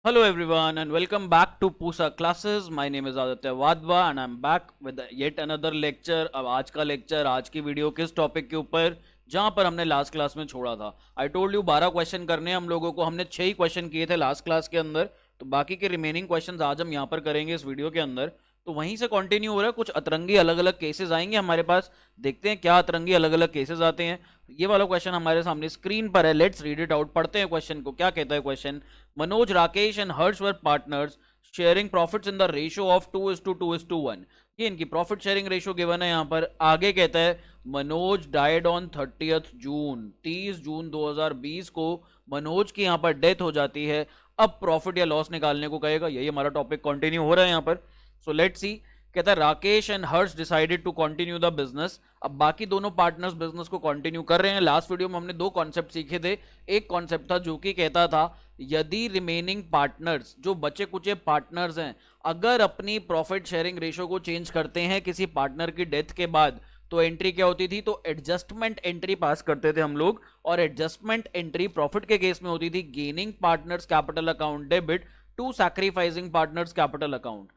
Hello everyone and welcome back to Pusa classes. My name is Aditya Wadhwa and I'm back with yet another lecture. अब आज का lecture, आज की video किस topic के ऊपर, जहां पर हमने लास्ट क्लास में छोड़ा था। आई टोल्ड यू 12 क्वेश्चन करने हैं हम लोगों को। हमने 6 ही क्वेश्चन किए थे लास्ट क्लास के अंदर, तो बाकी के रिमेनिंग क्वेश्चंस आज हम यहाँ पर करेंगे इस वीडियो के अंदर। तो वहीं से कंटिन्यू हो रहा है, कुछ अतरंगी अलग अलग केसेस आएंगे हमारे पास। देखते हैं क्या अतरंगी अलग अलग केसेस आते हैं। ये वाला क्वेश्चन हमारे सामने स्क्रीन पर है, लेट्स रीड इट आउट। पढ़ते हैं क्वेश्चन को। क्या कहता है question? Manoj, Rakesh and Harsh were partners sharing profits in the ratio of 2:2:1। ये इनकी प्रॉफिट शेयरिंग रेशियो गिवन है यहाँ पर। आगे कहता है मनोज डाइड ऑन 30th जून, 30 जून 2020 को मनोज की यहाँ पर डेथ हो जाती है। अब प्रॉफिट या लॉस निकालने को कहेगा। यही हमारा टॉपिक कंटिन्यू हो रहा है यहाँ पर। So let's see. कहता है Rakesh and Harsh decided to continue the business. अब बाकी दोनों पार्टनर्स बिजनेस को कंटिन्यू कर रहे हैं। लास्ट वीडियो में हमने दो कॉन्सेप्ट सीखे थे। एक कॉन्सेप्ट था जो कि कहता था यदि रिमेनिंग पार्टनर्स, जो बचे कुचे पार्टनर्स हैं, अगर अपनी प्रॉफिट शेयरिंग रेशियो को चेंज करते हैं किसी पार्टनर की डेथ के बाद, तो एंट्री क्या होती थी? तो एडजस्टमेंट एंट्री पास करते थे हम लोग। और एडजस्टमेंट एंट्री प्रॉफिट के केस में होती थी gaining partners capital account debit to sacrificing partners capital account.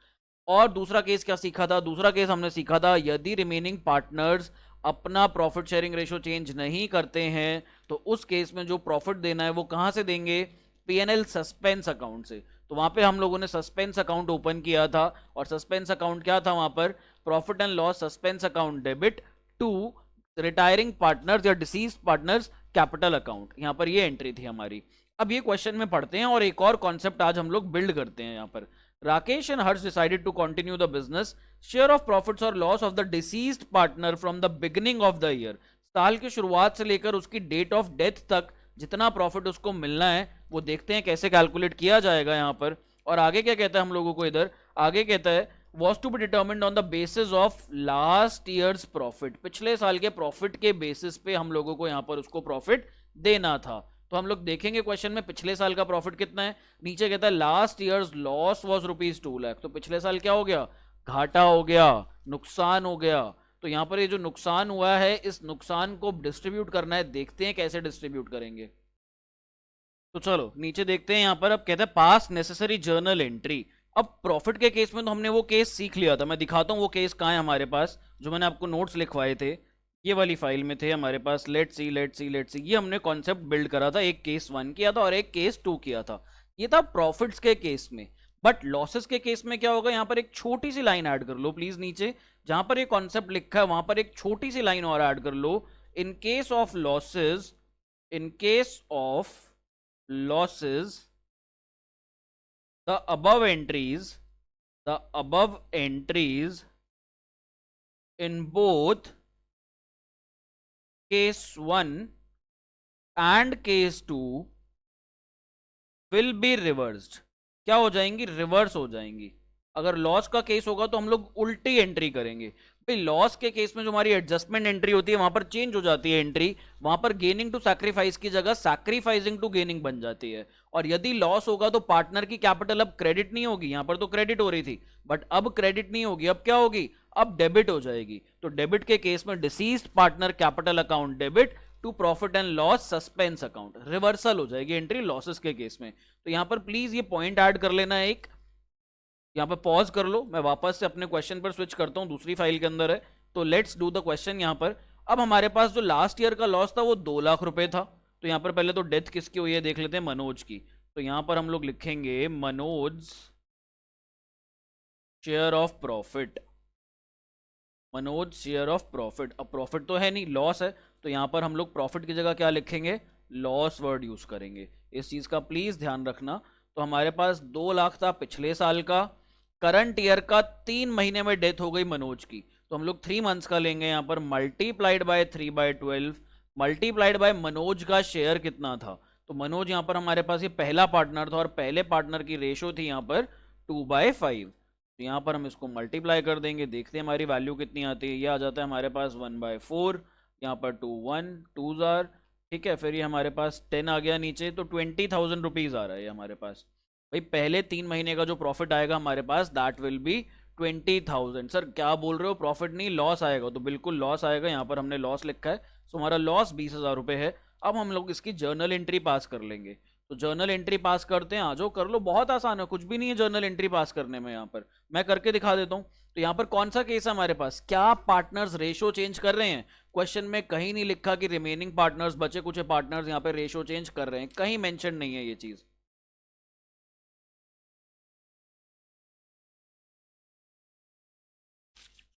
और दूसरा केस क्या सीखा था? दूसरा केस हमने सीखा था यदि रिमेनिंग पार्टनर्स अपना प्रॉफिट शेयरिंग रेशियो चेंज नहीं करते हैं, तो उस केस में जो प्रॉफिट देना है वो कहां से देंगे? पीएनएल सस्पेंस अकाउंट से। तो वहां पे हम लोगों ने सस्पेंस अकाउंट ओपन किया था। और सस्पेंस अकाउंट क्या था वहां पर? Profit and loss suspense account debit to retiring partners या डिसीज्ड पार्टनर्स कैपिटल अकाउंट। यहां पर ये एंट्री थी हमारी। अब ये क्वेश्चन में पढ़ते हैं और एक और कॉन्सेप्ट आज हम लोग बिल्ड करते हैं यहां पर। Rakesh and Harsh decided to continue the business. Share of profits or loss of the deceased partner from the beginning of the year. साल की शुरुआत से लेकर उसकी डेट ऑफ डेथ तक जितना प्रॉफिट उसको मिलना है वो देखते हैं कैसे कैलकुलेट किया जाएगा यहाँ पर। और आगे क्या कहता है हम लोगों को इधर? आगे कहता है was to be determined on the basis of last year's profit। पिछले साल के प्रॉफिट के बेसिस पे हम लोगों को यहाँ पर उसको प्रॉफिट देना था। तो हम लोग देखेंगे क्वेश्चन में पिछले साल का प्रॉफिट कितना है। नीचे कहता है last years loss was ₹2 lakh. तो पिछले साल क्या हो गया? घाटा हो गया, नुकसान हो गया। तो यहां पर ये जो नुकसान हुआ है, इस नुकसान को डिस्ट्रीब्यूट करना है। देखते हैं कैसे डिस्ट्रीब्यूट करेंगे। तो चलो नीचे देखते हैं। यहां पर अब कहता है पास नेसेसरी जर्नल एंट्री। अब प्रॉफिट के केस में तो हमने वो केस सीख लिया था। मैं दिखाता हूं वो केस कहां है हमारे पास, जो मैंने आपको नोट्स लिखवाए थे। ये वाली फाइल में थे हमारे पास। Let's see. ये हमने कॉन्सेप्ट बिल्ड करा था। एक केस 1 किया था और एक केस 2 किया था। ये था प्रॉफिट्स के केस में। बट लॉसेस के केस में क्या होगा? यहां पर एक छोटी सी लाइन ऐड कर लो प्लीज नीचे, जहां पर ये कॉन्सेप्ट लिखा है वहां पर एक छोटी सी लाइन और ऐड कर लो। In case of losses, in case of losses the above entries, the above entries in both case 1 and case 2 will be reversed. क्या हो जाएंगी? रिवर्स हो जाएंगी। अगर लॉस का केस होगा तो हम लोग उल्टी एंट्री करेंगे। भाई लॉस के केस में जो हमारी एडजस्टमेंट एंट्री होती है वहां पर चेंज हो जाती है एंट्री। वहां पर गेनिंग टू सैक्रिफाइस की जगह सैक्रिफाइसिंग टू गेनिंग बन जाती है। और यदि लॉस होगा तो पार्टनर की कैपिटल अब क्रेडिट नहीं होगी। यहां पर तो क्रेडिट हो रही थी बट अब क्रेडिट नहीं होगी। अब क्या होगी? अब डेबिट हो जाएगी। तो डेबिट के केस में deceased partner capital account debit to profit and loss suspense account. Reversal हो जाएगी एंट्री लॉसेस के केस में। तो यहां पर प्लीज ये पॉइंट ऐड कर लेना है एक। यहां पर पॉज कर लो, मैं वापस से अपने क्वेश्चन पर स्विच करता हूं, दूसरी फाइल के अंदर है। तो लेट्स डू द क्वेश्चन यहां पर। अब हमारे पास जो लास्ट ईयर का लॉस था वो 2 लाख रुपए था। तो यहां पर पहले तो डेथ किसकी हुई है देख लेते हैं, मनोज की। तो यहां पर हम लोग लिखेंगे Manoj share of profit. Manoj share of profit. अब प्रॉफिट तो है नहीं, लॉस है। तो यहां पर हम लोग प्रॉफिट की जगह क्या लिखेंगे? लॉस वर्ड यूज करेंगे। इस चीज का प्लीज ध्यान रखना। तो हमारे पास 2 लाख था पिछले साल का। करंट ईयर का 3 महीने में डेथ हो गई मनोज की। तो हम लोग 3 मंथ्स का लेंगे यहां पर, multiplied by 3/12 multiplied by Manoj का शेयर कितना था। तो मनोज यहां पर हमारे पास ये पहला पार्टनर था और पहले पार्टनर की रेशो थी यहां पर 2/5। तो यहाँ पर हम इसको मल्टीप्लाई कर देंगे। देखते हैं हमारी वैल्यू कितनी आती है। ये आ जाता है हमारे पास 1/4। यहाँ पर 2 1 2 जार, ठीक है। फिर ये हमारे पास 10 आ गया नीचे। तो 20,000 रुपीज आ रहा है हमारे पास। भाई पहले 3 महीने का जो प्रॉफिट आएगा हमारे पास दैट विल बी 20,000। सर क्या बोल रहे हो? प्रॉफिट नहीं लॉस आएगा। तो बिल्कुल लॉस आएगा। यहाँ पर हमने लॉस लिखा है। सो हमारा लॉस 20,000 रुपये है। अब हम लोग इसकी जर्नल एंट्री पास कर लेंगे। तो जर्नल एंट्री पास करते हैं, आ जाओ कर लो, बहुत आसान है, कुछ भी नहीं है जर्नल एंट्री पास करने में। यहाँ पर मैं करके दिखा देता हूँ। तो यहाँ पर कौन सा केस है हमारे पास, क्या पार्टनर्स रेशो चेंज कर रहे हैं? क्वेश्चन में कहीं नहीं लिखा कि रिमेनिंग पार्टनर्स, बचे कुछ पार्टनर्स यहाँ पे रेशो चेंज कर रहे हैं, कहीं मेंशन नहीं है ये चीज।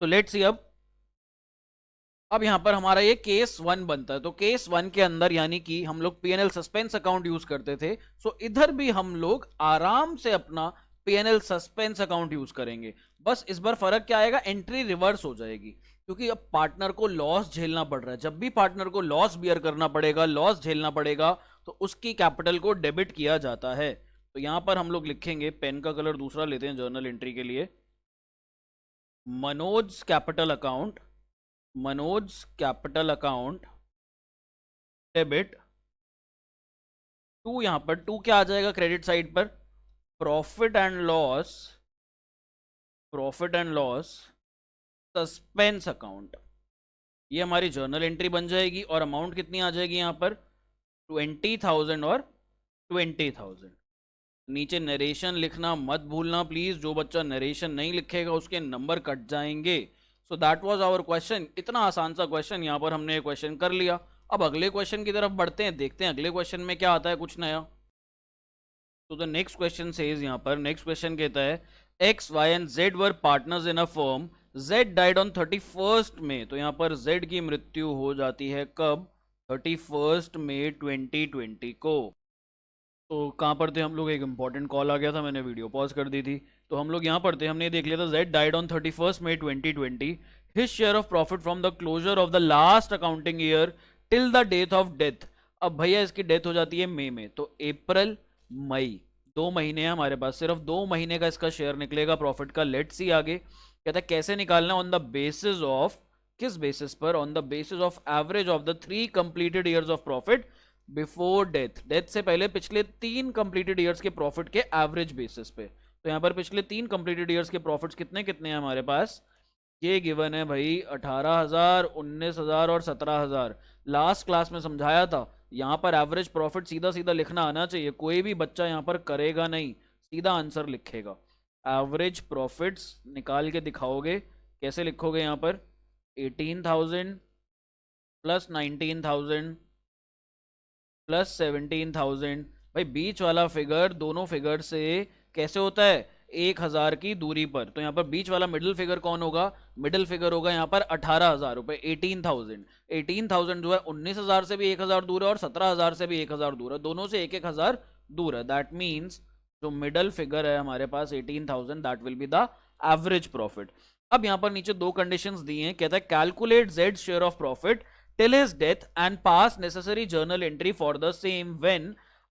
तो लेट्स सी अब यहां पर हमारा ये केस वन बनता है। तो केस वन के अंदर यानी कि हम लोग पीएनएल सस्पेंस अकाउंट यूज करते थे, सो इधर भी हम लोग आराम से अपना पीएनएल सस्पेंस अकाउंट यूज करेंगे। बस इस बार फर्क क्या आएगा, एंट्री रिवर्स हो जाएगी, क्योंकि अब पार्टनर को लॉस झेलना पड़ रहा है। जब भी पार्टनर को लॉस बियर करना पड़ेगा, लॉस झेलना पड़ेगा, तो उसकी कैपिटल को डेबिट किया जाता है। तो यहां पर हम लोग लिखेंगे, पेन का कलर दूसरा लेते हैं जर्नल एंट्री के लिए, Manoj capital account, Manoj capital account debit to. यहां पर टू क्या आ जाएगा क्रेडिट साइड पर, profit and loss, profit and loss suspense account. ये हमारी जर्नल एंट्री बन जाएगी और अमाउंट कितनी आ जाएगी यहाँ पर, 20,000 और 20,000। नीचे नरेशन लिखना मत भूलना प्लीज, जो बच्चा नरेशन नहीं लिखेगा उसके नंबर कट जाएंगे। So that was our question. इतना आसान सा क्वेश्चन, यहाँ पर हमने क्वेश्चन कर लिया। अब अगले क्वेश्चन की तरफ बढ़ते हैं, देखते हैं अगले क्वेश्चन में क्या आता है, कुछ नया। तो द नेक्स्ट क्वेश्चन सेज, यहाँ पर नेक्स्ट क्वेश्चन कहता है X Y and Z were partners in a firm, Z died on 31 May. तो यहाँ पर जेड की मृत्यु हो जाती है कब, 31 मई 2020 को। तो कहाँ पर थे हम लोग, एक इंपॉर्टेंट कॉल आ गया था, मैंने वीडियो पॉज कर दी थी। तो हम लोग यहाँ पर थे, हमने देख लिया था Z died on 31 May 2020, his share of profit from the closure of the last accounting year till the death of death. अब भैया इसकी डेथ हो जाती है मई में, तो अप्रैल मई 2 महीने हैं हमारे पास, सिर्फ 2 महीने का इसका शेयर निकलेगा प्रॉफिट का। लेट्स सी आगे कहता है कैसे निकालना, ऑन द बेसिस ऑफ, किस बेसिस पर, on the basis of average of the 3 completed years of profit before death, death से पहले पिछले 3 कंप्लीटेड ईयर्स के प्रॉफिट के एवरेज बेसिस पे। तो यहाँ पर पिछले 3 कंप्लीटेड ईयर्स के प्रॉफिट्स कितने कितने हैं हमारे पास, ये गिवन है भाई 18,000, 19,000 और 17,000। लास्ट क्लास में समझाया था, यहाँ पर एवरेज प्रॉफिट सीधा सीधा लिखना आना चाहिए, कोई भी बच्चा यहाँ पर करेगा नहीं, सीधा आंसर लिखेगा। एवरेज प्रॉफिट्स निकाल के दिखाओगे, कैसे लिखोगे यहाँ पर, 18,000 प्लस 19,000 प्लस 17,000। भाई बीच वाला फिगर दोनों फिगर से कैसे होता है, 1,000 की दूरी पर। तो यहाँ पर बीच वाला मिडिल फिगर कौन होगा, मिडिल फिगर होगा यहाँ पर 18,000 रुपए, 18,000। 18,000 जो है 19,000 से भी 1,000 दूर है और 17,000 से भी 1,000 दूर है, दोनों से 1,000 दूर है। दैट मीन्स जो मिडल फिगर है हमारे पास 18,000, that will be the average profit. अब यहाँ पर नीचे दो कंडीशंस दी हैं, कहता है calculate Z share of profit till his death and pass necessary journal entry for the same when।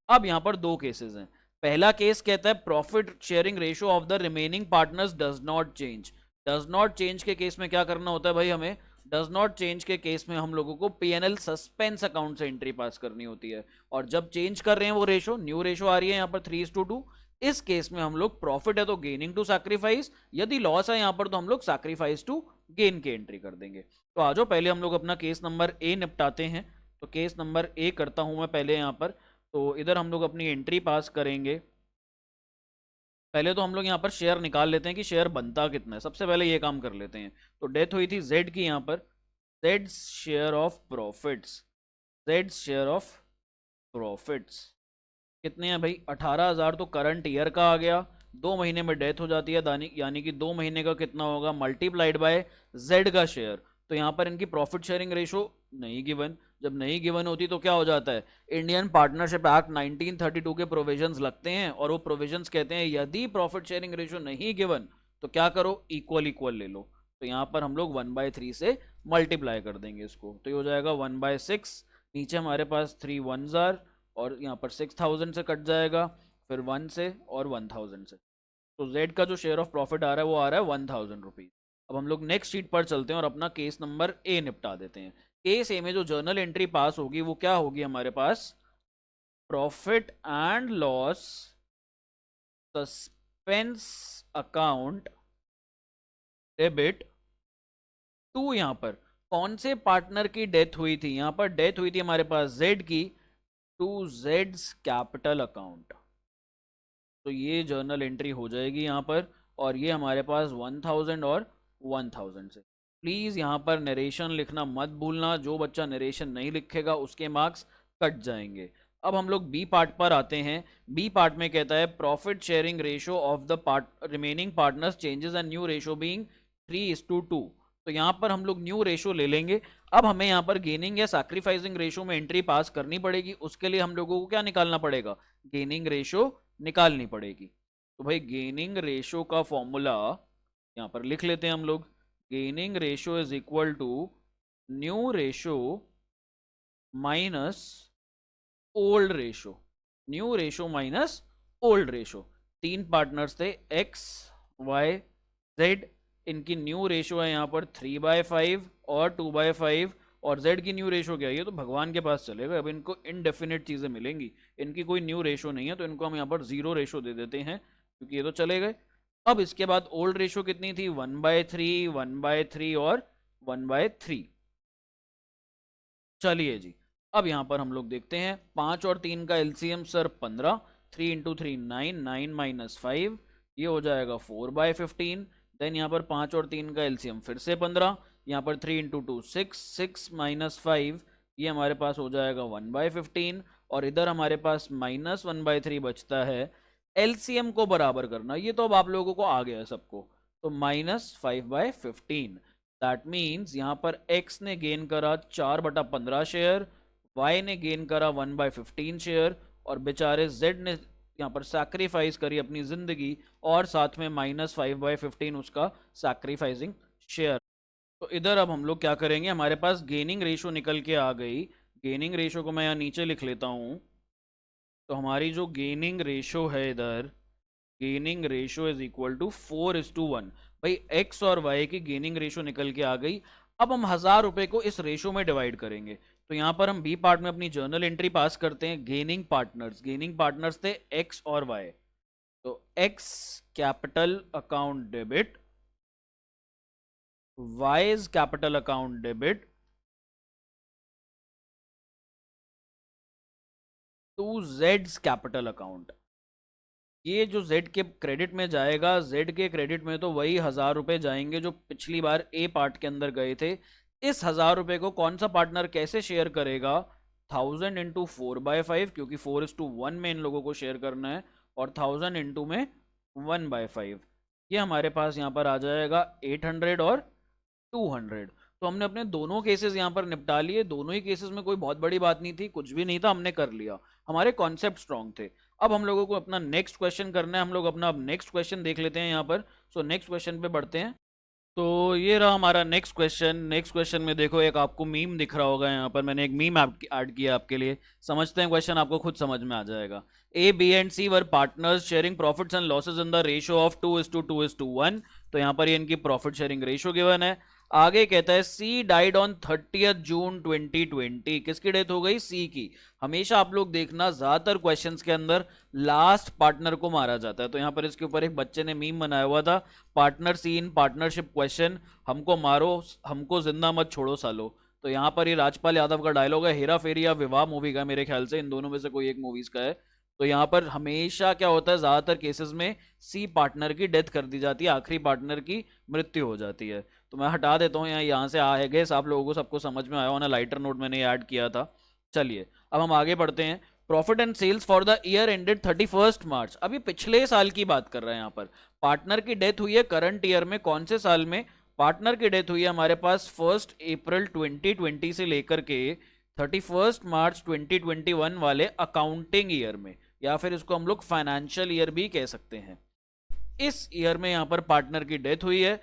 अब यहां पर दो केसेस हैं। पहला केस कहता है profit sharing ratio of the remaining partners does not change. Does not change के case में क्या करना होता है भाई, हमें डज नॉट चेंज के केस में हम लोगों को पीएनएल सस्पेंस अकाउंट से एंट्री पास करनी होती है। और जब चेंज कर रहे हैं वो रेशो, न्यू रेशो आ रही है यहाँ पर 3:2, इस केस में हम लोग प्रॉफिट है तो गेनिंग टू सैक्रिफाइस, यदि लॉस है यहाँ पर तो हम लोग सैक्रिफाइस टू गेन की एंट्री कर देंगे। तो आ जाओ पहले हम लोग अपना केस नंबर ए निपटाते हैं। तो केस नंबर ए करता हूं मैं पहले यहाँ पर। तो इधर हम लोग अपनी एंट्री पास करेंगे। पहले तो हम लोग यहाँ पर शेयर निकाल लेते हैं कि शेयर बनता कितना है, सबसे पहले ये काम कर लेते हैं। तो डेथ हुई थी जेड की, यहाँ पर Z share of profits, Z share of profits कितने हैं भाई, 18,000 तो करंट ईयर का आ गया। 2 महीने में डेथ हो जाती है, यानी कि 2 महीने का कितना होगा, मल्टीप्लाइड बाय जेड का शेयर। तो यहाँ पर इनकी प्रॉफिट शेयरिंग रेशो नहीं गिवन, जब नहीं गिवन होती तो क्या हो जाता है, इंडियन पार्टनरशिप एक्ट 1932 के प्रोविजंस लगते हैं और वो प्रोविजंस कहते हैं यदि प्रॉफिट शेयरिंग रेशो नहीं गिवन तो क्या करो, इक्वल इक्वल ले लो। तो यहाँ पर हम लोग 1/3 से मल्टीप्लाई कर देंगे इसको, तो ये हो जाएगा 1/6। नीचे हमारे पास 3 1s और यहाँ पर 6,000 से कट जाएगा, फिर 1 से और 1,000 से। तो जेड का जो शेयर ऑफ प्रॉफिट आ रहा है वो आ रहा है 1,000 रुपीज। अब हम लोग नेक्स्ट शीट पर चलते हैं और अपना केस नंबर ए निपटा देते हैं। केस ए में जो जर्नल एंट्री पास होगी वो क्या होगी हमारे पास, profit and loss suspense account debit to. यहां पर कौन से पार्टनर की डेथ हुई थी, यहां पर डेथ हुई थी हमारे पास जेड की टू जेड्स कैपिटल अकाउंट। तो ये जर्नल एंट्री हो जाएगी यहाँ पर, और ये हमारे पास 1000 और 1000 से। प्लीज़ यहाँ पर नरेशन लिखना मत भूलना, जो बच्चा नरेशन नहीं लिखेगा उसके मार्क्स कट जाएंगे। अब हम लोग बी पार्ट पर आते हैं। बी पार्ट में कहता है profit sharing ratio of the remaining partners changes and new ratio being 3:2। तो यहाँ पर हम लोग न्यू रेशो ले लेंगे। अब हमें यहाँ पर गेनिंग या सैक्रिफाइसिंग रेशो में एंट्री पास करनी पड़ेगी। उसके लिए हम लोगों को क्या निकालना पड़ेगा? गेनिंग रेशो निकालनी पड़ेगी। तो भाई गेनिंग रेशो का फॉर्मूला यहाँ पर लिख लेते हैं हम लोग। Gaining ratio is equal to new ratio minus old ratio. New ratio minus old ratio. 3 partners थे एक्स वाई जेड, इनकी न्यू रेशो है यहाँ पर 3/5 और 2/5, और z की न्यू रेशो क्या है? ये तो भगवान के पास चलेगा। अब इनको इनडेफिनेट चीजें मिलेंगी, इनकी कोई न्यू रेशो नहीं है, तो इनको हम यहाँ पर 0 रेशो दे देते हैं क्योंकि ये तो चले गए। अब इसके बाद ओल्ड रेशो कितनी थी? 1/3, 1/3 और 1/3। चलिए जी, अब यहाँ पर हम लोग देखते हैं 5 और 3 का एलसीएम सर 15, 3 × 3 9, 9 - 5, ये हो जाएगा 4/15। देन यहाँ पर 5 और 3 का एलसीएम फिर से 15, यहाँ पर 3 × 2 6, 6 - 5, ये हमारे पास हो जाएगा 1/15, और इधर हमारे पास -1/3 बचता है। एलसीएम को बराबर करना, ये तो अब आप लोगों को आ गया है सबको, तो -5/15। दैट मीन्स यहाँ पर x ने गेन करा 4/15 शेयर, y ने गेन करा 1/15 शेयर, और बेचारे z ने यहाँ पर सैक्रिफाइस करी अपनी जिंदगी, और साथ में -5/15 उसका सैक्रिफाइसिंग शेयर। तो इधर अब हम लोग क्या करेंगे? हमारे पास गेनिंग रेशो निकल के आ गई। गेनिंग रेशो को मैं यहाँ नीचे लिख लेता हूँ। तो हमारी जो गेनिंग रेशो है इधर, gaining ratio is equal to 4:1। भाई x और y की गेनिंग रेशो निकल के आ गई। अब हम 1000 रुपए को इस रेशो में डिवाइड करेंगे। तो यहाँ पर हम बी पार्ट में अपनी जर्नल एंट्री पास करते हैं। गेनिंग पार्टनर्स थे x और y। तो x capital account debit, y's capital account debit to z's capital account. ये जो z के क्रेडिट में जाएगा, z के क्रेडिट में तो वही 1000 रुपए जाएंगे जो पिछली बार ए पार्ट के अंदर गए थे। इस 1000 रुपए को कौन सा पार्टनर कैसे शेयर करेगा? 1000 × 4/5, क्योंकि 4:1 में इन लोगों को शेयर करना है, और 1000 × में 1/5। ये हमारे पास यहाँ पर आ जाएगा 800 और 200। तो हमने अपने दोनों केसेस यहाँ पर निपटा लिए। दोनों ही केसेस में कोई बहुत बड़ी बात नहीं थी, कुछ भी नहीं था, हमने कर लिया। हमारे कॉन्सेप्ट स्ट्रॉन्ग थे। अब हम लोगों को अपना नेक्स्ट क्वेश्चन करना है। हम लोग अपना अब नेक्स्ट क्वेश्चन देख लेते हैं यहाँ पर। सो नेक्स्ट क्वेश्चन पे बढ़ते हैं। तो ये रहा हमारा नेक्स्ट क्वेश्चन। नेक्स्ट क्वेश्चन में देखो, एक आपको मीम दिख रहा होगा यहाँ पर, मैंने एक मीम ऐड किया आपके लिए। समझते हैं क्वेश्चन, आपको खुद समझ में आ जाएगा। A, B and C were partners sharing profits and losses in the ratio of 2:2:1। तो यहाँ पर ये इनकी प्रॉफिट शेयरिंग रेशियो गिवन है। आगे कहता है सी डाइड ऑन 30 जून 2020। किसकी डेथ हो गई? सी की। हमेशा आप लोग देखना, ज्यादातर क्वेश्चंस के अंदर लास्ट पार्टनर को मारा जाता है। तो यहाँ पर इसके ऊपर एक बच्चे ने मीम बनाया हुआ था, partner C in partnership question, हमको मारो हमको जिंदा मत छोड़ो सालो। तो यहाँ पर ये राजपाल यादव का डायलॉग है। हेरा फेरी या विवाह मूवी का, मेरे ख्याल से इन दोनों में से कोई एक मूवीज का है। तो यहाँ पर हमेशा क्या होता है, ज्यादातर केसेस में सी पार्टनर की डेथ कर दी जाती है, आखिरी पार्टनर की मृत्यु हो जाती है। तो मैं हटा देता हूँ यहाँ से आ गए आप लोगों को, सबको समझ में आया होना। लाइटर नोट मैंने ऐड किया था। चलिए अब हम आगे बढ़ते हैं। Profit and sales for the year ended 31 March. अभी पिछले साल की बात कर रहे हैं यहाँ पर। पार्टनर की डेथ हुई है करंट ईयर में। कौन से साल में पार्टनर की डेथ हुई है? हमारे पास 1 अप्रैल 2020 से लेकर के 31 मार्च 2021 वाले अकाउंटिंग ईयर में, या फिर इसको हम लोग फाइनेंशियल ईयर भी कह सकते हैं। इस ईयर में यहाँ पर पार्टनर की डेथ हुई है।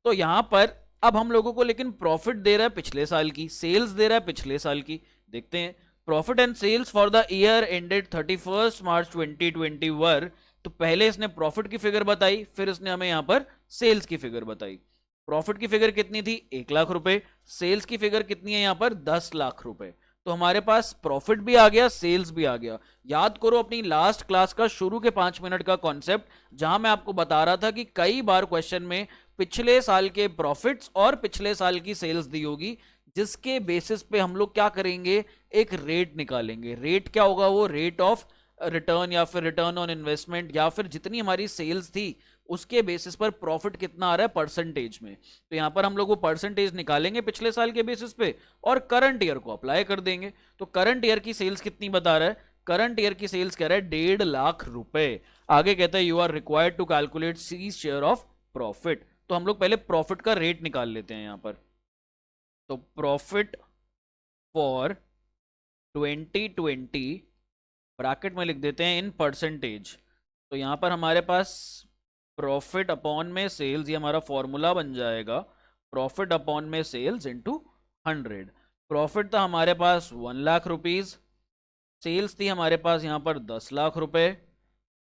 तो यहाँ पर अब हम लोगों को लेकिन प्रॉफिट दे रहा है पिछले साल की, सेल्स दे रहा है पिछले साल की। देखते हैं profit and sales for the year ended 31 March 2021। तो पहले इसने प्रॉफिट की फिगर बताई, फिर इसने हमें यहाँ पर सेल्स की फिगर बताई। प्रॉफिट की फिगर कितनी थी? 1 लाख रुपए। सेल्स की फिगर कितनी है यहाँ पर? 10 लाख रुपए। तो हमारे पास प्रॉफिट भी आ गया, सेल्स भी आ गया। याद करो अपनी लास्ट क्लास का शुरू के 5 मिनट का कॉन्सेप्ट, जहां मैं आपको बता रहा था कि कई बार क्वेश्चन में पिछले साल के प्रॉफिट्स और पिछले साल की सेल्स दी होगी। जिसके बेसिस पे हम लोग क्या करेंगे, एक रेट निकालेंगे। रेट क्या होगा, वो रेट ऑफ रिटर्न या फिर रिटर्न ऑन इन्वेस्टमेंट, या फिर जितनी हमारी सेल्स थी उसके बेसिस पर प्रॉफिट कितना आ रहा है परसेंटेज में। तो यहां पर हम लोग वो परसेंटेज निकालेंगे पिछले साल के बेसिस पे और करंट ईयर को अप्लाई कर देंगे। तो करंट ईयर की सेल्स कितनी बता रहा है, करंट ईयर की सेल्स कह रहा है 1.5 लाख रुपए। आगे कहता है you are required to calculate C share of profit. तो हम लोग पहले प्रॉफिट का रेट निकाल लेते हैं यहां पर। तो प्रॉफिट फॉर 2020 ब्रैकेट में लिख देते हैं इन परसेंटेज। तो यहां पर हमारे पास प्रॉफिट अपॉन में सेल्स, ये हमारा फॉर्मूला बन जाएगा प्रॉफिट अपॉन में सेल्स इनटू 100। प्रॉफिट था हमारे पास 1 लाख रुपीज, सेल्स थी हमारे पास यहां पर 10 लाख रुपए,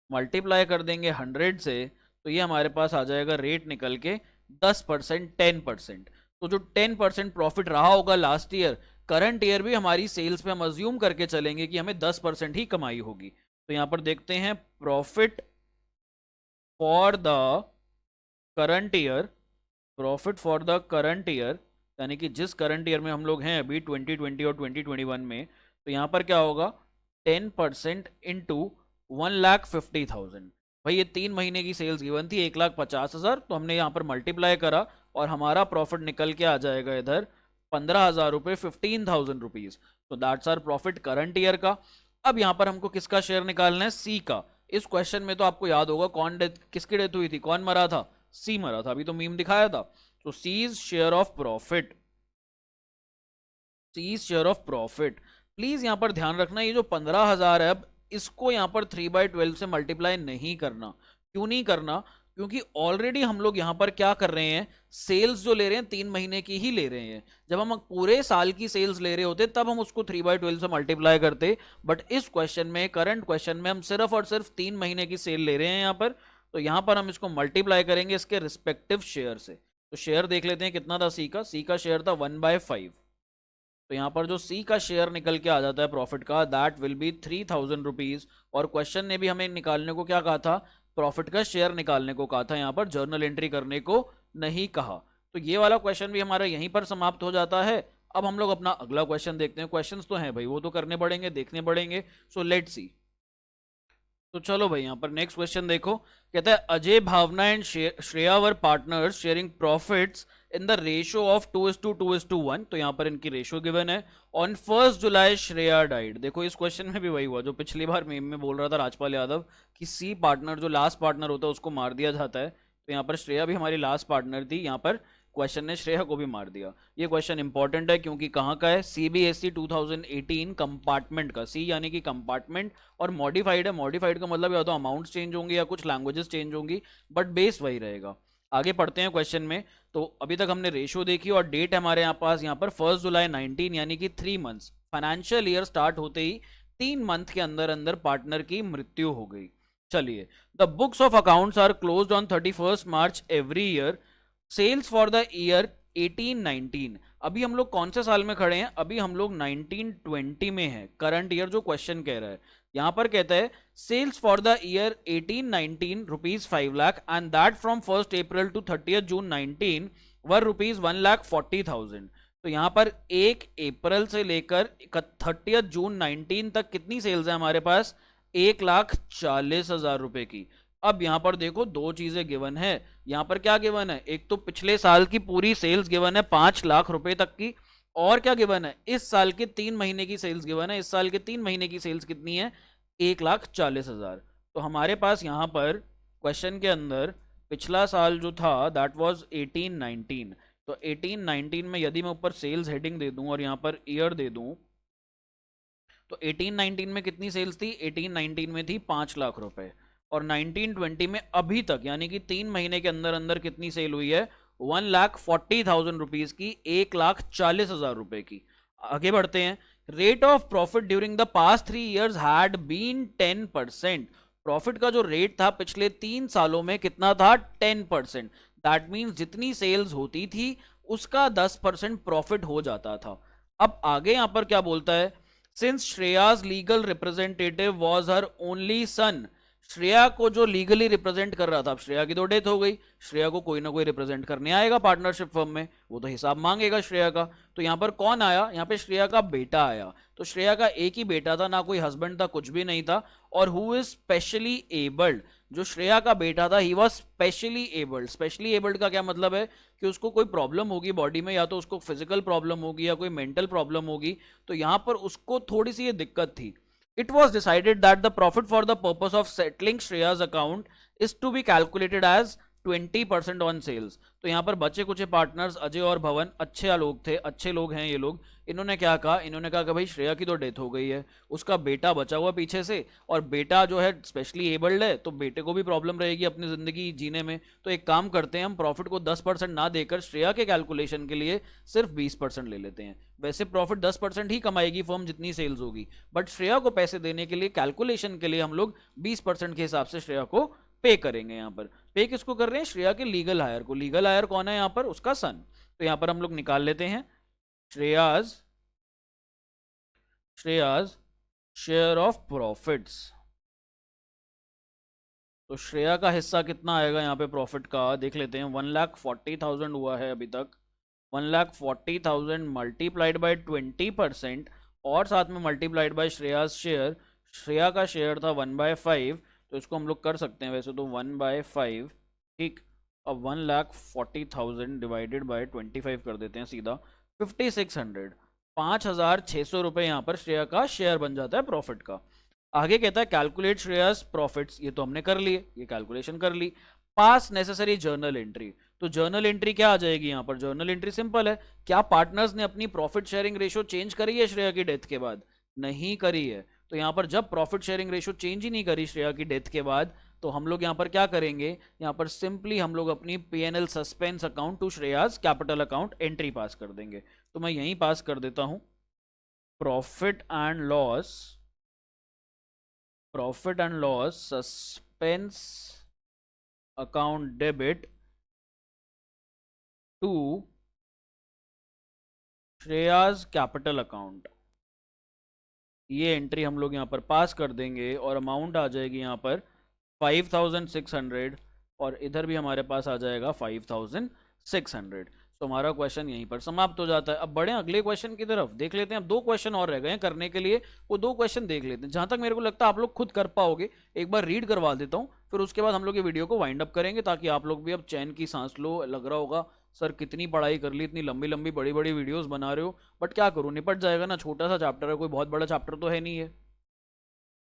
मल्टीप्लाई कर देंगे 100 से, तो ये हमारे पास आ जाएगा रेट निकल के 10%, 10%। तो जो 10% प्रॉफिट रहा होगा लास्ट ईयर, करंट ईयर भी हमारी सेल्स पे हम अज्यूम करके चलेंगे कि हमें 10% ही कमाई होगी। तो यहां पर देखते हैं profit for the current year, profit for the current year यानी कि जिस करंट ईयर में हम लोग हैं अभी 2020 और 2021 में, तो यहां पर क्या होगा 10% इंटू 1,50,000। भाई ये 3 महीने की सेल्स गिवन थी 1,50,000, तो हमने यहाँ पर मल्टीप्लाई करा और हमारा प्रॉफिट निकल के आ जाएगा इधर 15,000 रुपये, 15,000 रुपीज। तो that's our profit current year का। अब यहाँ पर हमको किसका शेयर निकालना है, सी का। इस क्वेश्चन में तो आपको याद होगा कौन डेथ, किसकी डेथ हुई थी, कौन मरा था, सी मरा था, अभी तो मीम दिखाया था। तो C's share of profit, C's share of profit. Please यहां पर ध्यान रखना ये जो 15,000 है, अब इसको यहां पर 3/12 से मल्टीप्लाई नहीं करना। क्यों नहीं करना, क्योंकि ऑलरेडी हम लोग यहां पर क्या कर रहे हैं, सेल्स जो ले रहे हैं 3 महीने की ही ले रहे हैं। जब हम पूरे साल की सेल्स ले रहे होते तब हम उसको 3/12 से मल्टीप्लाई करते, बट इस क्वेश्चन में, करंट क्वेश्चन में हम सिर्फ और सिर्फ 3 महीने की सेल ले रहे हैं यहां पर। तो यहां पर हम इसको मल्टीप्लाई करेंगे इसके रिस्पेक्टिव शेयर से। तो शेयर देख लेते हैं कितना था सी का, सी का शेयर था 1/5। तो यहाँ पर जो सी का शेयर निकल के आ जाता है प्रॉफिट का, दैट विल बी 3,000 रुपीज। और क्वेश्चन ने भी हमें निकालने को क्या कहा था, प्रॉफिट का शेयर निकालने को कहा था, यहाँ पर जर्नल एंट्री करने को नहीं कहा। तो ये वाला क्वेश्चन भी हमारा यहीं पर समाप्त हो जाता है। अब हम लोग अपना अगला क्वेश्चन देखते हैं। क्वेश्चंस तो हैं भाई, वो तो करने पड़ेंगे, देखने पड़ेंगे। सो लेट्स सी। तो चलो भाई यहाँ पर नेक्स्ट क्वेश्चन देखो। कहता है Ajay, Bhavna and Shreya were partners sharing profits in the ratio of 2:2:1। तो यहाँ पर इनकी रेशियो गिवन है। On 1 July Shreya died. देखो इस क्वेश्चन में भी वही हुआ जो पिछली बार मीम में बोल रहा था राजपाल यादव कि सी पार्टनर जो लास्ट पार्टनर होता है उसको मार दिया जाता है। तो यहाँ पर श्रेया भी हमारी लास्ट पार्टनर थी, यहाँ पर क्वेश्चन ने श्रेया को भी मार दिया। ये क्वेश्चन इंपॉर्टेंट है क्योंकि कहाँ का है, सीबीएसई 2018 कंपार्टमेंट का। सी यानी कि कंपार्टमेंट और मॉडिफाइड है। मॉडिफाइड का मतलब या तो अमाउंट चेंज होंगे या कुछ लैंग्वेजेस चेंज होंगी, बट बेस वही रहेगा। आगे पढ़ते हैं क्वेश्चन में। तो अभी तक हमने रेशियो देखी और डेट हमारे यहाँ पास यहाँ पर 1 जुलाई 19 यानी कि 3 मंथ्स, फाइनेंशियल ईयर स्टार्ट होते ही 3 मंथ के अंदर अंदर पार्टनर की मृत्यु हो गई। चलिए, the books of accounts are closed on 31 March every year. Sales for the year 18-19। अभी हम लोग कौन से साल में खड़े हैं, अभी हम लोग 1920 में हैं। करंट ईयर जो क्वेश्चन कह रहा है, यहां पर कहता है sales for the year 18-19 rupees 5 lakh and that from 1 April to 30 June 19 were rupees 1,40,000। तो यहां पर 1 अप्रैल से लेकर 30 जून 19 तक कितनी सेल्स है हमारे पास, 1,40,000 रुपए की। अब यहां पर देखो दो चीजें गिवन है। यहां पर क्या गिवन है, एक तो पिछले साल की पूरी सेल्स गिवन है 5 लाख रुपए तक की, और क्या गिवन है, इस साल के 3 महीने की सेल्स गिवन है। इस साल के 3 महीने की सेल्स कितनी है, 1,40,000। तो हमारे पास यहां पर क्वेश्चन के अंदर पिछला साल जो था दैट वाज 18-19। तो 18-19 में यदि मैं ऊपर सेल्स हेडिंग दे दूं और यहां पर ईयर दे दूं, तो 18-19 में कितनी सेल्स थी, 18-19 में थी 5 लाख रुपए, और 1920 में अभी तक यानी कि 3 महीने के अंदर अंदर कितनी सेल हुई है, 1,40,000 रुपीज की, 1,40,000 रुपए की। आगे बढ़ते हैं। Rate of profit during the past 3 years had been 10%। Profit का जो रेट था पिछले 3 सालों में कितना था, 10%। दैट मीन्स जितनी सेल्स होती थी उसका 10% प्रॉफिट हो जाता था। अब आगे यहां पर क्या बोलता है, since Shreya's legal representative was her only son. Shreya को जो लीगली रिप्रेजेंट कर रहा था, अब श्रेया की तो डेथ हो गई, श्रेया को कोई ना कोई रिप्रेजेंट करने आएगा पार्टनरशिप फर्म में, वो तो हिसाब मांगेगा श्रेया का। तो यहाँ पर कौन आया, यहाँ पे श्रेया का बेटा आया। तो श्रेया का एक ही बेटा था, ना कोई हस्बैंड था, कुछ भी नहीं था। और हु इज स्पेशली एबल्ड, जो श्रेया का बेटा था, he was specially abled. Specially abled का क्या मतलब है कि उसको कोई प्रॉब्लम होगी बॉडी में, या तो उसको फिजिकल प्रॉब्लम होगी या कोई मेंटल प्रॉब्लम होगी। तो यहाँ पर उसको थोड़ी सी ये दिक्कत थी। It was decided that the profit for the purpose of settling Shreya's account is to be calculated as 20% on sales। तो यहाँ पर बचे कुछ पार्टनर्स अजय और भवन अच्छे लोग थे, अच्छे लोग हैं ये लोग। इन्होंने क्या कहा, इन्होंने कहा कि भाई श्रेया की तो डेथ हो गई है, उसका बेटा बचा हुआ पीछे से, और बेटा जो है स्पेशली एबल्ड है, तो बेटे को भी प्रॉब्लम रहेगी अपनी जिंदगी जीने में। तो एक काम करते हैं, हम प्रॉफिट को 10% ना देकर श्रेया के कैलकुलेशन के लिए सिर्फ 20% ले लेते हैं। वैसे प्रॉफिट 10% ही कमाएगी फर्म जितनी सेल्स होगी, बट श्रेया को पैसे देने के लिए कैलकुलेशन के लिए हम लोग 20% के हिसाब से श्रेया को पे करेंगे। यहाँ पर पे किसको कर रहे हैं, श्रेया के लीगल हायर को। लीगल हायर कौन है यहाँ पर, उसका सन। तो यहाँ पर हम लोग निकाल लेते हैं श्रेयाज शेयर ऑफ प्रॉफिट्स। तो श्रेया का हिस्सा कितना आएगा यहाँ पे प्रॉफिट का, देख लेते हैं। 1,40,000 हुआ है अभी तक। 1,40,000 मल्टीप्लाइड बाय 20% और साथ में multiplied by Shreya's share. Shreya का शेयर था 1/5, तो इसको हम लोग कर सकते हैं वैसे तो 1/5, ठीक। अब 1,40,000 डिवाइडेड बाय 25 कर देते हैं सीधा, 5,600, 5,600 रुपये यहाँ पर श्रेया का शेयर बन जाता है प्रॉफिट का। आगे कहता है कैलकुलेट श्रेयास प्रॉफिट्स, ये तो हमने कर लिए, ये कैलकुलेशन कर ली। पास नेसेसरी जर्नल एंट्री, तो जर्नल एंट्री क्या आ जाएगी यहाँ पर, जर्नल एंट्री सिंपल है। क्या पार्टनर्स ने अपनी प्रॉफिट शेयरिंग रेशियो चेंज करी है श्रेया की डेथ के बाद, नहीं करी है। तो यहाँ पर जब प्रॉफिट शेयरिंग रेशियो चेंज ही नहीं करी श्रेया की डेथ के बाद, तो हम लोग यहाँ पर क्या करेंगे, यहाँ पर सिंपली हम लोग अपनी P&L suspense account to Shreyas capital account entry pass कर देंगे। तो मैं यहीं पास कर देता हूं, profit and loss suspense account debit to Shreyas capital account. ये एंट्री हम लोग यहाँ पर पास कर देंगे और अमाउंट आ जाएगी यहाँ पर 5,600, और इधर भी हमारे पास आ जाएगा 5,600। तो हमारा क्वेश्चन यहीं पर समाप्त हो जाता है। अब बढ़े अगले क्वेश्चन की तरफ, देख लेते हैं। अब 2 क्वेश्चन और रह गए हैं करने के लिए, वो 2 क्वेश्चन देख लेते हैं। जहां तक मेरे को लगता है आप लोग खुद कर पाओगे, एक बार रीड करवा देता हूँ, फिर उसके बाद हम लोग ये वीडियो को वाइंड अप करेंगे, ताकि आप लोग भी अब चैन की सांस लो। लग रहा होगा सर कितनी पढ़ाई कर ली, इतनी लंबी लंबी बड़ी बड़ी वीडियोस बना रहे हो, बट क्या करूँ, निपट जाएगा ना, छोटा सा चैप्टर है, कोई बहुत बड़ा चैप्टर तो है नहीं है।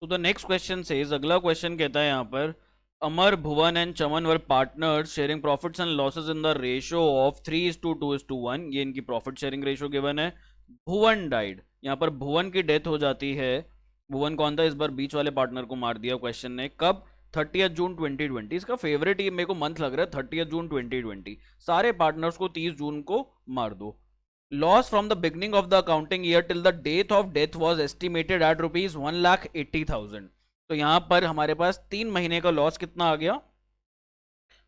तो द नेक्स्ट क्वेश्चन से अगला क्वेश्चन कहता है यहाँ पर, Amar, Bhuvan and Chaman were partners sharing profits and losses in the ratio of 3:2:1। ये इनकी प्रॉफिट शेयरिंग रेशियो गिवन है। भुवन डाइड, यहाँ पर भुवन की डेथ हो जाती है। भुवन कौन था, इस बार बीच वाले पार्टनर को मार दिया क्वेश्चन ने। कब, 30 जून 2020। इसका फेवरेट ये मेरे को मंथ लग रहा है, 30 जून 2020। सारे पार्टनर्स को 30 जून को मार दो। Loss from the beginning of the accounting year till the date of death was estimated at ₹1,80,000। तो यहां पर हमारे पास 3 महीने का लॉस कितना आ गया,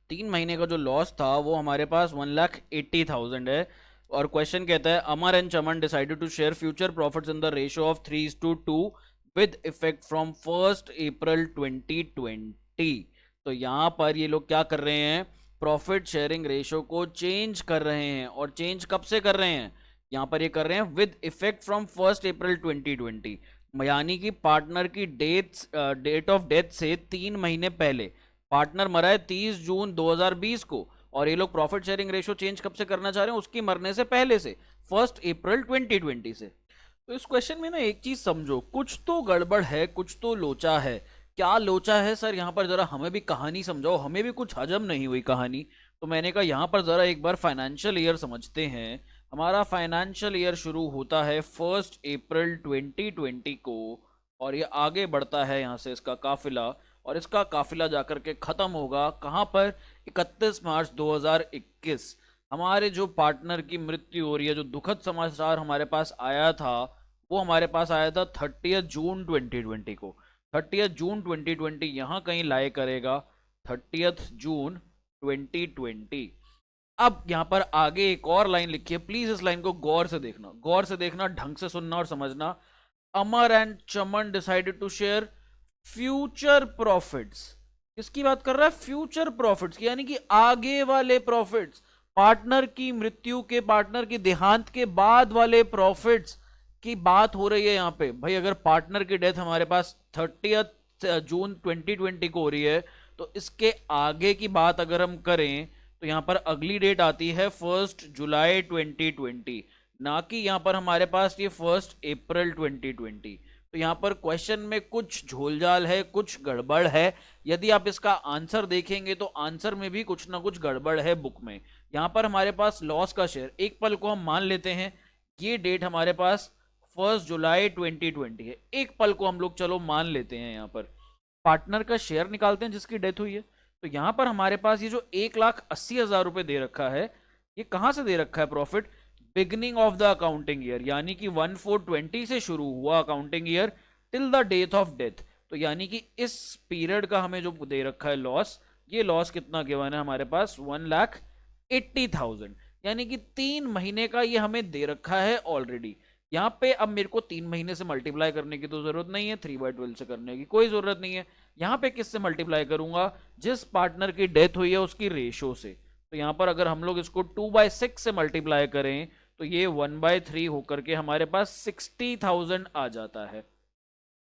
3 महीने का जो लॉस था वो हमारे पास 1,80,000 है। और क्वेश्चन कहता है Amar and Chaman decided to share future profits in the ratio of 3:2 with effect from 1 April 2020। तो यहां पर ये लोग क्या कर रहे हैं, प्रॉफिट शेयरिंग रेशियो को चेंज कर रहे हैं। और चेंज कब से कर रहे हैं, यहां पर ये कर रहे हैं विद इफेक्ट फ्रॉम 1 अप्रैल 2020, यानी कि पार्टनर की डेट ऑफ डेथ से 3 महीने पहले। पार्टनर मरा है 30 जून 2020 को, और ये लोग प्रॉफिट शेयरिंग रेशियो चेंज कब से करना चाह रहे हैं, उसकी मरने से पहले से, 1 अप्रैल 2020 से। तो इस क्वेश्चन में ना एक चीज समझो, कुछ तो गड़बड़ है, कुछ तो लोचा है। क्या लोचा है सर, यहाँ पर जरा हमें भी कहानी समझाओ, हमें भी कुछ हजम नहीं हुई कहानी। तो मैंने कहा यहाँ पर जरा एक बार फाइनेंशियल ईयर समझते हैं। हमारा फाइनेंशियल ईयर शुरू होता है 1 अप्रैल 2020 को, और ये आगे बढ़ता है यहाँ से इसका काफिला, और इसका काफिला जाकर के खत्म होगा कहाँ पर, 31 मार्च 2021। हमारे जो पार्टनर की मृत्यु हो रही है, जो दुखद समाचार हमारे पास आया था, वो हमारे पास आया था 30 जून 2020 को। 30 जून 2020 यहाँ कहीं लाए करेगा, 30 जून 2020। अब यहां पर आगे एक और लाइन लिखी है, प्लीज इस लाइन को गौर से देखना, गौर से देखना, ढंग से सुनना और समझना। Amar and Chaman decided to share future profits, किसकी बात कर रहा है? फ्यूचर प्रॉफिट्स की, यानी कि आगे वाले प्रॉफिट्स, पार्टनर की मृत्यु के, पार्टनर की देहांत के बाद वाले प्रॉफिट्स की बात हो रही है यहां पे। भाई अगर पार्टनर की डेथ हमारे पास 30 जून 2020 को हो रही है, तो इसके आगे की बात अगर हम करें तो यहां पर अगली डेट आती है 1 जुलाई 2020, ना कि यहां पर हमारे पास ये 1 अप्रैल 2020। तो यहां पर क्वेश्चन में कुछ झोलझाल है, कुछ गड़बड़ है। यदि आप इसका आंसर देखेंगे तो आंसर में भी कुछ ना कुछ गड़बड़ है बुक में। यहां पर हमारे पास लॉस का शेयर, एक पल को हम मान लेते हैं ये डेट हमारे पास 1 जुलाई 2020 है, एक पल को हम लोग चलो मान लेते हैं। यहां पर पार्टनर का शेयर निकालते हैं जिसकी डेथ हुई है। तो यहां पर हमारे पास ये जो 1,80,000 रुपए दे रखा है, ये कहां से दे रखा है profit? Beginning of the accounting year, यानी कि 1/4/20 से शुरू हुआ accounting year till the date of death. तो यानी कि इस पीरियड का हमें जो दे रखा है लॉस, ये लॉस कितना गिवन है हमारे पास? 1,80,000, यानी कि 3 महीने का ये हमें दे रखा है ऑलरेडी। यहाँ पे अब मेरे को 3 महीने से मल्टीप्लाई करने की तो जरूरत नहीं है, 3/12 से करने की कोई जरूरत नहीं है। यहाँ पे किससे मल्टीप्लाई करूंगा? जिस पार्टनर की डेथ हुई है उसकी रेशो से। तो यहाँ पर अगर हम लोग इसको 2/6 से मल्टीप्लाई करें तो ये 1/3 होकर के हमारे पास 60,000 आ जाता है।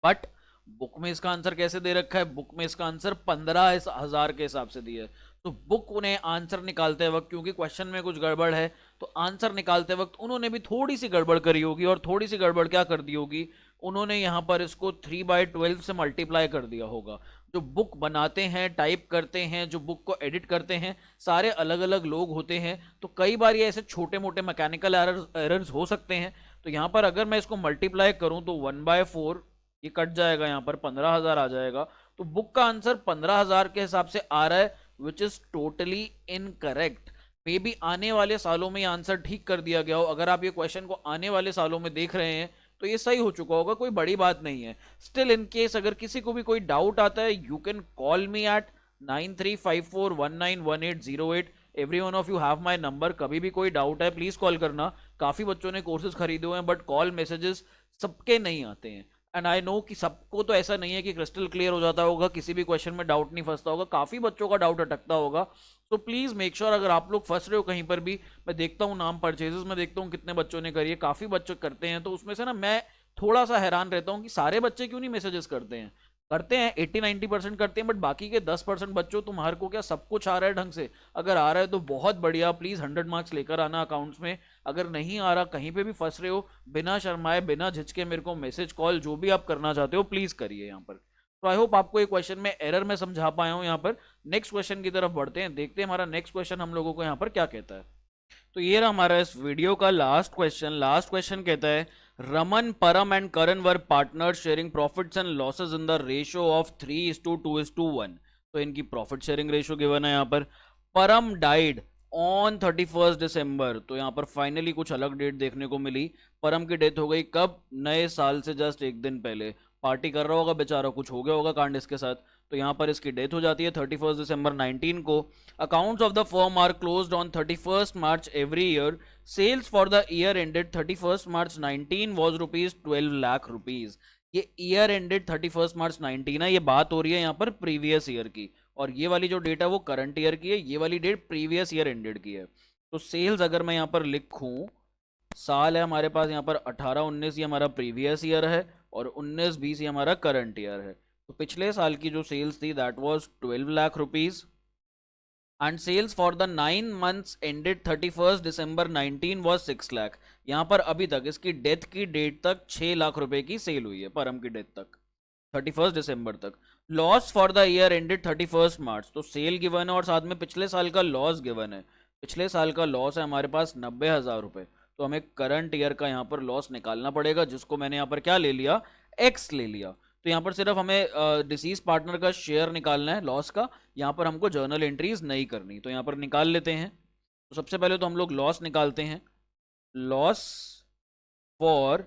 बट बुक में इसका आंसर कैसे दे रखा है? बुक में इसका आंसर 15,000 के हिसाब से दिया है। तो बुक ने आंसर निकालते वक्त, क्योंकि क्वेश्चन में कुछ गड़बड़ है, तो आंसर निकालते वक्त उन्होंने भी थोड़ी सी गड़बड़ करी होगी। और थोड़ी सी गड़बड़ क्या कर दी होगी? उन्होंने यहां पर इसको 3/12 से मल्टीप्लाई कर दिया होगा। जो बुक बनाते हैं, टाइप करते हैं, जो बुक को एडिट करते हैं, सारे अलग अलग लोग होते हैं। तो कई बार ये ऐसे छोटे मोटे मैकेनिकल एरर्स हो सकते हैं। तो यहां पर अगर मैं इसको मल्टीप्लाई करूं तो 1/4 ये कट जाएगा, यहां पर 15,000 आ जाएगा। तो बुक का आंसर 15,000 के हिसाब से आ रहा है, which is totally incorrect. May be आने वाले सालों में आंसर ठीक कर दिया गया हो। अगर आप ये क्वेश्चन को आने वाले सालों में देख रहे हैं तो ये सही हो चुका होगा, कोई बड़ी बात नहीं है। स्टिल इन केस अगर किसी को भी कोई डाउट आता है, you can call me at 9354191808। Every one of you have my number. कभी भी कोई डाउट है प्लीज कॉल करना। काफी बच्चों ने कोर्सेज खरीदे हुए हैं, बट कॉल मैसेजेस सबके नहीं आते हैं। एंड आई नो कि सबको तो ऐसा नहीं है कि क्रिस्टल क्लियर हो जाता होगा, किसी भी क्वेश्चन में डाउट नहीं फंसता होगा, काफी बच्चों का डाउट अटकता होगा। तो प्लीज मेक श्योर अगर आप लोग फंस रहे हो कहीं पर भी, मैं देखता हूँ नाम परचेजेस में देखता हूँ कितने बच्चों ने करी है, काफी बच्चे करते हैं। तो उसमें से ना मैं थोड़ा सा हैरान रहता हूँ कि सारे बच्चे क्यों नहीं मैसेजेस करते हैं। करते हैं 80-90% करते हैं, बट बाकी के 10% बच्चों, तुम्हारे को क्या सब कुछ आ रहा है ढंग से? अगर आ रहा है तो बहुत बढ़िया, प्लीज 100 मार्क्स लेकर आना अकाउंट्स में। अगर नहीं आ रहा, कहीं पे भी फंस रहे हो, बिना शर्माए बिना झिझके मेरे को मैसेज कॉल जो भी आप करना चाहते हो प्लीज करिए यहाँ पर। तो आई होप आपको ये क्वेश्चन में एरर में समझा पाया हूँ यहाँ पर। नेक्स्ट क्वेश्चन की तरफ बढ़ते हैं, देखते हैं हमारा नेक्स्ट क्वेश्चन हम लोगों को यहाँ पर क्या कहता है। तो ये रहा हमारा इस वीडियो का लास्ट क्वेश्चन। लास्ट क्वेश्चन कहता है, रमन, परम and Karan were partner sharing profits and losses in the ratio of 3:2:1। तो इनकी प्रॉफिट शेयरिंग रेशियो गिवन है यहाँ पर। परम डाइड ऑन 31 दिसंबर। तो यहाँ पर फाइनली कुछ अलग डेट देखने को मिली। परम की डेथ हो गई कब? नए साल से जस्ट एक दिन पहले। पार्टी कर रहा होगा बेचारा, कुछ हो गया होगा कांड इसके साथ। तो यहाँ पर इसकी डेथ हो जाती है 31 दिसंबर 19 को। Accounts of the firm are closed on 31 March every year. Sales for the year ended 31 March 19 was rupees 12 lakh rupees. ये ईयर एंडेड 31 मार्च 19 है, ये बात हो रही है यहाँ पर प्रीवियस ईयर की। और ये वाली जो डेट है वो करंट ईयर की है, ये वाली डेट प्रीवियस ईयर एंडेड की है। तो सेल्स अगर मैं यहाँ पर लिखूं, साल है हमारे पास यहाँ पर 18-19, ये हमारा प्रीवियस ईयर है, और 19-20 ये हमारा करंट ईयर है। तो पिछले साल की जो सेल्स थी that was 12 lakh rupees, and sales for the 9 months ended 31 December 19 was 6 lakh. यहाँ पर अभी तक इसकी डेथ की डेट तक 6 लाख रुपए की सेल हुई है, परम की डेथ तक 31 दिसंबर तक। Loss for the year ended 31 मार्च। तो सेल गिवन है और साथ में पिछले साल का लॉस गिवन है। पिछले साल का लॉस है हमारे पास 90,000 रुपए। तो हमें करंट ईयर का यहाँ पर लॉस निकालना पड़ेगा, जिसको मैंने यहाँ पर क्या ले लिया? एक्स ले लिया। तो यहाँ पर सिर्फ हमें डिसीज पार्टनर का शेयर निकालना है लॉस का, यहाँ पर हमको जर्नल एंट्रीज नहीं करनी। तो यहाँ पर निकाल लेते हैं। तो सबसे पहले तो हम लोग लॉस निकालते हैं। Loss for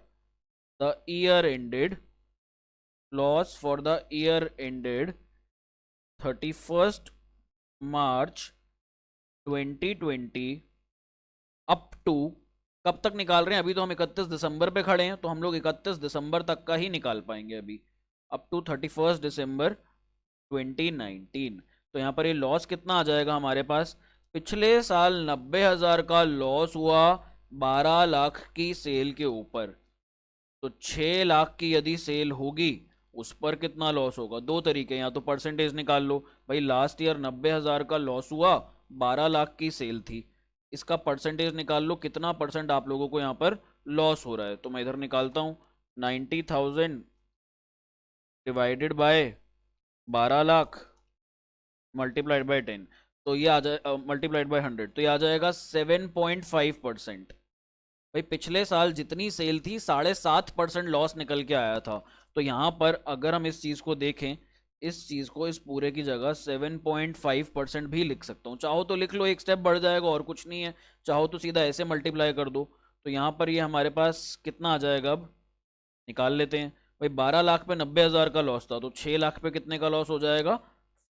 the year ended, loss for the year ended 31 March 2020 up to, कब तक निकाल रहे हैं? अभी तो हम 31 दिसंबर पे खड़े हैं, तो हम लोग 31 दिसंबर तक का ही निकाल पाएंगे अभी। अप टू 31 दिसंबर 2019। तो यहाँ पर ये लॉस कितना आ जाएगा हमारे पास, पिछले साल 90,000 का लॉस हुआ 12 लाख की सेल के ऊपर, तो 6 लाख की यदि सेल होगी उस पर कितना लॉस होगा। दो तरीके, या तो परसेंटेज निकाल लो भाई, लास्ट ईयर 90,000 का लॉस हुआ, 12 लाख की सेल थी, इसका परसेंटेज निकाल लो कितना परसेंट आप लोगों को यहाँ पर लॉस हो रहा है। तो मैं इधर निकालता हूँ, 90,000 divided by 12 lakh multiplied by 10, तो ये आ जाए मल्टीप्लाइड बाय 100, तो ये आ जाएगा 7.5%। भाई पिछले साल जितनी सेल थी 7.5% लॉस निकल के आया था। तो यहाँ पर अगर हम इस चीज़ को देखें, इस चीज़ को इस पूरे की जगह 7.5% भी लिख सकता हूँ, चाहो तो लिख लो, एक स्टेप बढ़ जाएगा और कुछ नहीं है, चाहो तो सीधा ऐसे मल्टीप्लाई कर दो। तो यहाँ पर ये हमारे पास कितना आ जाएगा, अब निकाल लेते हैं। भाई 12 लाख पे 90,000 का लॉस था, तो 6 लाख पे कितने का लॉस हो जाएगा,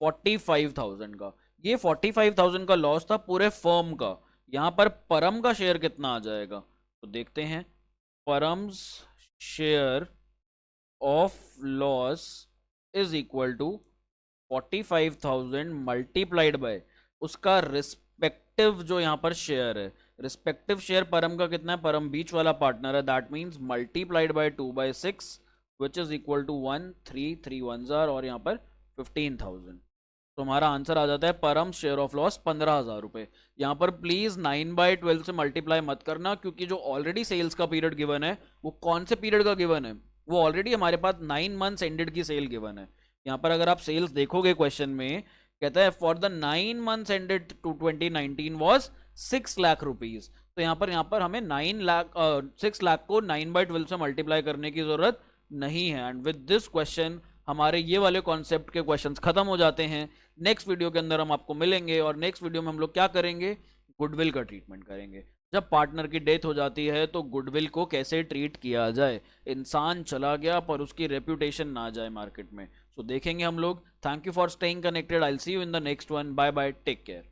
45,000 का। ये 45,000 का लॉस था पूरे फर्म का। यहाँ पर परम का शेयर कितना आ जाएगा, तो देखते हैं। Param's share of loss is equal to 45,000 multiplied by उसका रिस्पेक्टिव जो यहाँ पर शेयर है, रिस्पेक्टिव शेयर परम का कितना है, परम बीच वाला पार्टनर है, that means multiplied by 2/6 which is equal to 1 3 3 1 और यहाँ पर 15,000। तो हमारा आंसर आ जाता है परम शेयर ऑफ लॉस 15,000 रुपए। यहाँ पर प्लीज 9/12 से मल्टीप्लाई मत करना, क्योंकि जो ऑलरेडी सेल्स का पीरियड गिवन है वो कौन से पीरियड का गिवन है, वो ऑलरेडी हमारे पास 9 मंथ्स एंडेड की सेल गिवन है। यहाँ पर अगर आप सेल्स देखोगे क्वेश्चन में, कहता है for the 9 months ended to 2019 was 6 lakh rupees. तो यहाँ पर हमें 6 लाख को 9/12 से मल्टीप्लाई करने की जरूरत नहीं है। एंड विद दिस क्वेश्चन हमारे ये वाले कॉन्सेप्ट के क्वेश्चंस खत्म हो जाते हैं। नेक्स्ट वीडियो के अंदर हम आपको मिलेंगे और नेक्स्ट वीडियो में हम लोग क्या करेंगे, गुडविल का ट्रीटमेंट करेंगे। जब पार्टनर की डेथ हो जाती है तो गुडविल को कैसे ट्रीट किया जाए, इंसान चला गया पर उसकी रेप्यूटेशन ना जाए मार्केट में। सो देखेंगे हम लोग। Thank you for staying connected, I will see you in the next one, bye bye, take care.